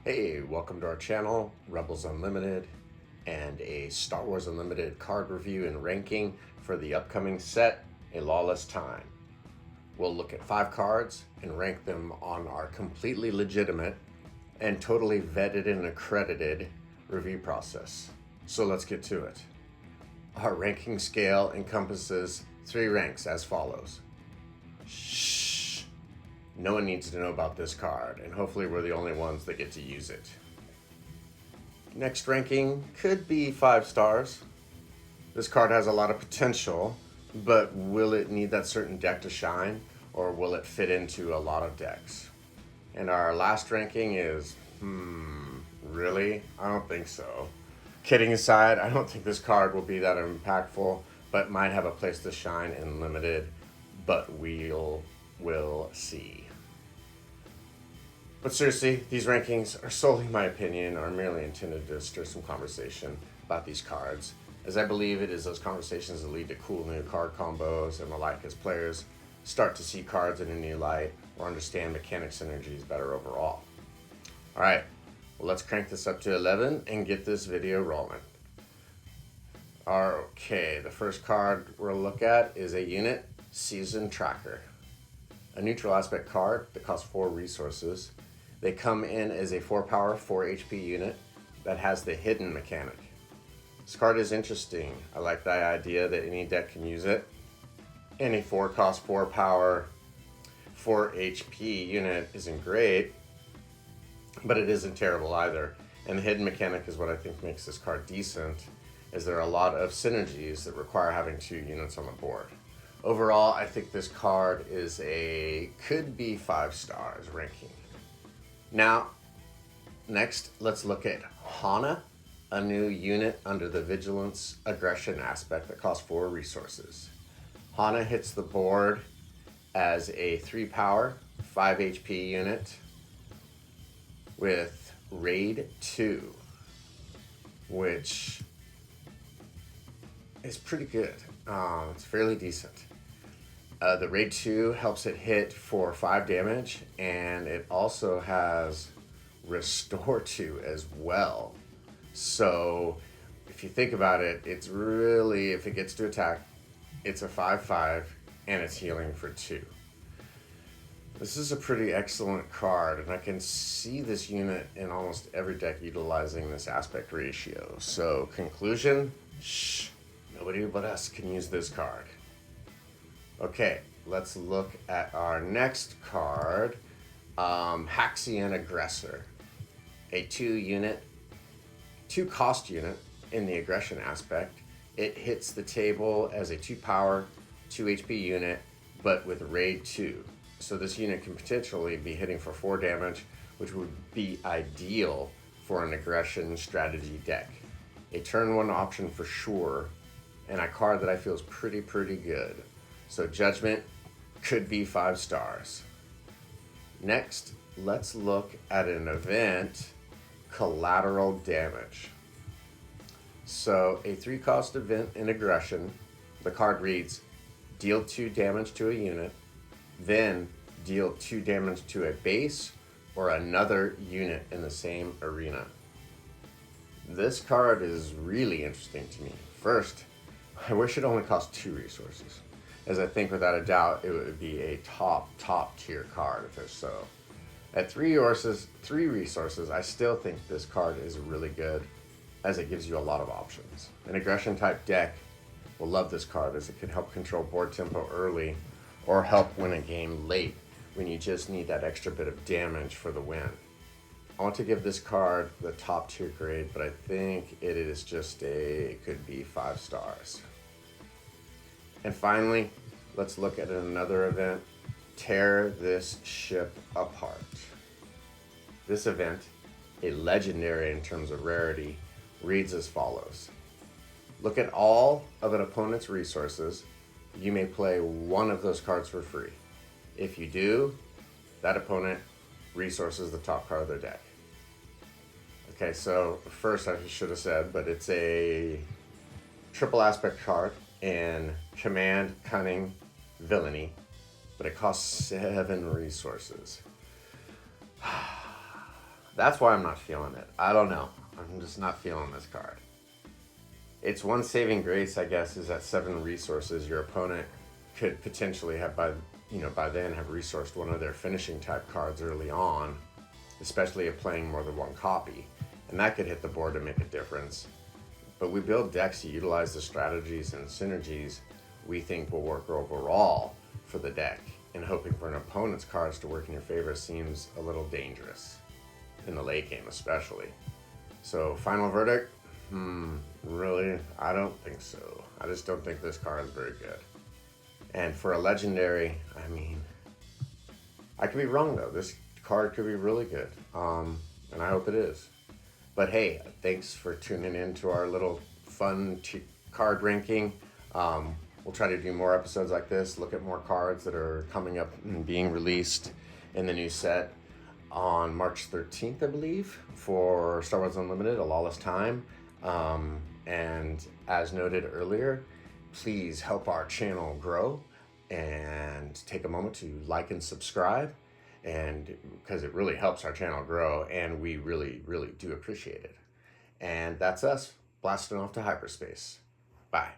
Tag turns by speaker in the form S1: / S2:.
S1: Hey, welcome to our channel, Rebels Unlimited, and a Star Wars Unlimited card review and ranking for the upcoming set, A Lawless Time. We'll look at 5 cards and rank them on our completely legitimate and totally vetted and accredited review process. So let's get to it. Our ranking scale encompasses 3 ranks as follows. Shh! No one needs to know about this card, and hopefully we're the only ones that get to use it. Next ranking could be 5 stars. This card has a lot of potential, but will it need that certain deck to shine, or will it fit into a lot of decks? And our last ranking is, really? I don't think so. Kidding aside, I don't think this card will be that impactful, but might have a place to shine in limited, but we'll see. But seriously, these rankings are solely my opinion, are merely intended to stir some conversation about these cards, as I believe it is those conversations that lead to cool new card combos and the like as players start to see cards in a new light or understand mechanic synergies better overall. Alright, well, let's crank this up to 11 and get this video rolling. Okay, the first card we'll look at is a unit Season Tracker. A neutral aspect card that costs 4 resources. They come in as a 4 power, 4 HP unit that has the hidden mechanic. This card is interesting. I like the idea that any deck can use it. Any 4 cost, 4 power, 4 HP unit isn't great, but it isn't terrible either. And the hidden mechanic is what I think makes this card decent, as there are a lot of synergies that require having 2 units on the board. Overall, I think this card is could be 5 stars ranking. Now, next, let's look at Hana, a new unit under the Vigilance Aggression aspect that costs 4 resources. Hana hits the board as a 3 power, 5 HP unit with Raid 2, which is pretty good. It's fairly decent. The Raid 2 helps it hit for 5 damage, and it also has Restore 2 as well. So if you think about it, it's really, if it gets to attack, it's a 5/5 and it's healing for 2. This is a pretty excellent card, and I can see this unit in almost every deck utilizing this aspect ratio. So conclusion, nobody but us can use this card. Okay, let's look at our next card, Haxian Aggressor. A 2 cost unit in the aggression aspect. It hits the table as a 2 power, 2 HP unit, but with Raid 2. So this unit can potentially be hitting for 4 damage, which would be ideal for an aggression strategy deck. A turn 1 option for sure, and a card that I feel is pretty good. So Judgment could be 5 stars. Next, let's look at an event, Collateral Damage. So a 3 cost event in aggression, the card reads, deal 2 damage to a unit, then deal 2 damage to a base or another unit in the same arena. This card is really interesting to me. First, I wish it only cost 2 resources, as I think without a doubt it would be a top tier card if it's so. At 3 resources, I still think this card is really good, as it gives you a lot of options. An aggression type deck will love this card, as it can help control board tempo early or help win a game late when you just need that extra bit of damage for the win. I want to give this card the top tier grade, but I think it is just it could be 5 stars. And finally, let's look at another event, Tear This Ship Apart. This event, a legendary in terms of rarity, reads as follows. Look at all of an opponent's resources. You may play one of those cards for free. If you do, that opponent resources the top card of their deck. Okay, so first I should have said, but it's a triple aspect card in Command, Cunning, Villainy, but it costs 7 resources. That's why I'm not feeling it. I don't know. I'm just not feeling this card. Its one saving grace, I guess, is that 7 resources. Your opponent could potentially have by then have resourced one of their finishing type cards early on, especially if playing more than one copy, and that could hit the board to make a difference. But we build decks to utilize the strategies and synergies we think will work overall for the deck, and hoping for an opponent's cards to work in your favor seems a little dangerous, in the late game especially. So final verdict? Really? I don't think so. I just don't think this card is very good. And for a legendary, I mean, I could be wrong though. This card could be really good. And I hope it is. But hey, thanks for tuning in to our little fun card ranking. We'll try to do more episodes like this, look at more cards that are coming up and being released in the new set on March 13th, I believe, for Star Wars Unlimited, A Lawless Time. And as noted earlier, please help our channel grow and take a moment to like and subscribe, and because it really helps our channel grow, and we really, really do appreciate it. And that's us blasting off to hyperspace. Bye.